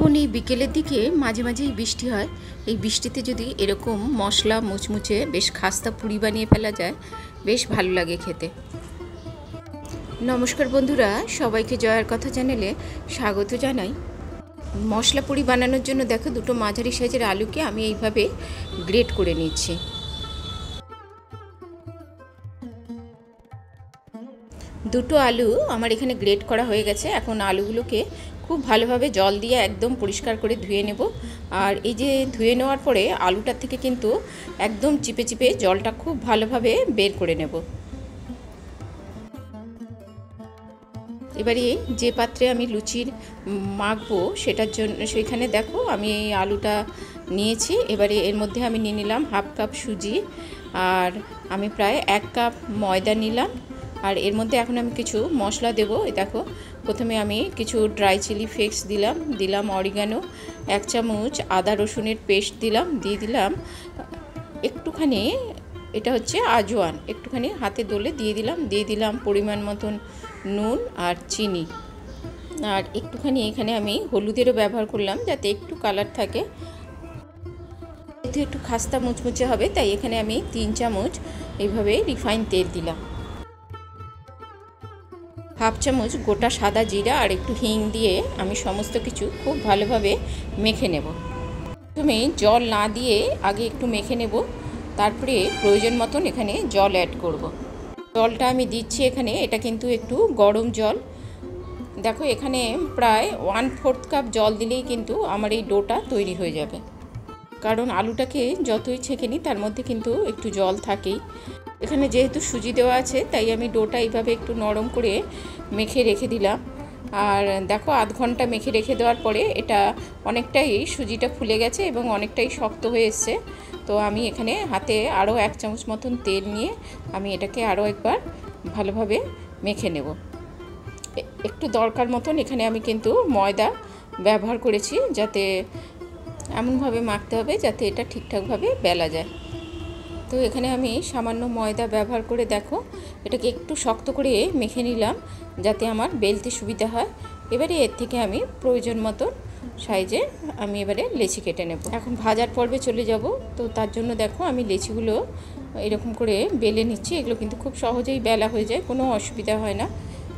এখন এই বিকেলের দিকে মাঝে মাঝেই বৃষ্টি হয়। এই বৃষ্টিতে যদি এরকম মশলা মুচমুচে বেশ খাস্তা পুরি বানিয়ে ফেলা যায়, বেশ ভালো লাগে খেতে। নমস্কার বন্ধুরা, সবাইকে জয়ার কথা চ্যানেলে স্বাগত জানাই। মশলা পুরি বানানোর জন্য দেখো, দুটো মাঝারি সাইজের আলুকে আমি এইভাবে গ্রেট করে নিচ্ছি। দুটো আলু আমার এখানে গ্রেট করা হয়ে গেছে। এখন আলুগুলোকে খুব ভালোভাবে জল দিয়ে একদম পরিষ্কার করে ধুয়ে নেব। আর এই যে ধুয়ে নেওয়ার পরে আলুটার থেকে কিন্তু একদম চিপে চিপে জলটা খুব ভালোভাবে বের করে নেব। এবারে যে পাত্রে আমি লুচির মাখবো সেটার জন্য সেখানে দেখো আমি এই আলুটা নিয়েছি। এবারে এর মধ্যে আমি নিয়ে নিলাম হাফ কাপ সুজি, আর আমি প্রায় 1 কাপ ময়দা নিলাম। আর এর মধ্যে এখন আমি কিছু মশলা দেবো। দেখো, প্রথমে আমি কিছু ড্রাই চিলি ফ্লেক্স দিলাম অরিগানো, 1 চামচ আদা রসুনের পেস্ট দিয়ে দিলাম একটুখানি, এটা হচ্ছে আজওয়ান, একটুখানি হাতে দলে দিয়ে দিলাম পরিমাণ মতন নুন আর চিনি। আর একটুখানি এখানে আমি হলুদেরও ব্যবহার করলাম যাতে একটু কালার থাকে, যেহেতু একটু খাস্তা মুচমুচে হবে তাই এখানে আমি 3 চামচ এইভাবে রিফাইন তেল দিলাম। হাফ চামচ গোটা সাদা জিরা আর একটু হিং দিয়ে আমি সমস্ত কিছু খুব ভালোভাবে মেখে নেব। প্রথমে জল না দিয়ে আগে একটু মেখে নেব, তারপরে প্রয়োজন মতন এখানে জল অ্যাড করব। জলটা আমি দিচ্ছি এখানে, এটা কিন্তু একটু গরম জল। দেখো, এখানে প্রায় 1/4 কাপ জল দিলেই কিন্তু আমার এই ডোটা তৈরি হয়ে যাবে। কারণ আলুটাকে যতই ছেঁকে নিই তার মধ্যে কিন্তু একটু জল থাকেই। এখানে যেহেতু সুজি দেওয়া আছে তাই আমি ডোটা এইভাবে একটু নরম করে মেখে রেখে দিলাম। আর দেখো, আধ ঘন্টা মেখে রেখে দেওয়ার পরে এটা অনেকটাই সুজিটা ফুলে গেছে এবং অনেকটাই শক্ত হয়ে এসছে। তো আমি এখানে হাতে আরও 1 চামচ মতন তেল নিয়ে আমি এটাকে আরও একবার ভালোভাবে মেখে নেব। একটু দরকার মতন এখানে আমি কিন্তু ময়দা ব্যবহার করেছি, যাতে এমনভাবে মাখতে হবে যাতে এটা ঠিকঠাকভাবে বেলা যায়। তো এখানে আমি সামান্য ময়দা ব্যবহার করে দেখো এটাকে একটু শক্ত করে মেখে নিলাম যাতে আমার বেলতে সুবিধা হয়। এবারে এর থেকে আমি প্রয়োজন মতো সাইজে আমি এবারে লেচি কেটে নেব। এখন ভাজার পর্বে চলে যাব। তো তার জন্য দেখো আমি লেচিগুলো এরকম করে বেলে নিচ্ছি। এগুলো কিন্তু খুব সহজেই বেলা হয়ে যায়, কোনো অসুবিধা হয় না।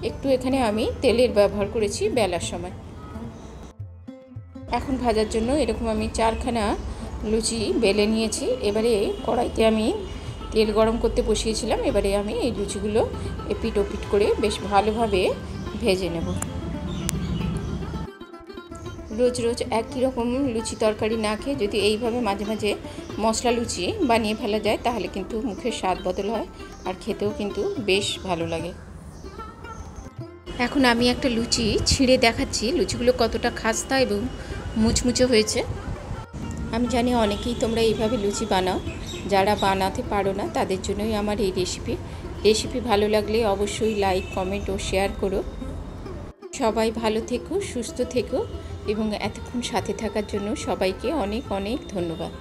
একটু এখানে আমি তেলের ব্যবহার করেছি বেলার সময়। এখন ভাজার জন্য এরকম আমি 4খানা লুচি বেলে নিয়েছি। এবারে কড়াইতে আমি তেল গরম করতে বসিয়েছিলাম। এবারে আমি এই লুচিগুলো এপিট ওপিট করে বেশ ভালোভাবে ভেজে নেব। রোজ রোজ একই রকম লুচি তরকারি না খেয়ে যদি এইভাবে মাঝে মাঝে মশলা লুচি বানিয়ে ফেলা যায় তাহলে কিন্তু মুখের স্বাদ বদল হয় আর খেতেও কিন্তু বেশ ভালো লাগে। এখন আমি একটা লুচি ছিঁড়ে দেখাচ্ছি লুচিগুলো কতটা খাস্তা এবং মুচমুচে হয়েছে। আমি জানি অনেকেই তোমরা এইভাবে লুচি বানাও, যারা বানাতে পারো না তাদের জন্যই আমার এই রেসিপি ভালো লাগলে অবশ্যই লাইক, কমেন্ট ও শেয়ার করো। সবাই ভালো থেকো, সুস্থ থেকো এবং এতক্ষণ সাথে থাকার জন্য সবাইকে অনেক অনেক ধন্যবাদ।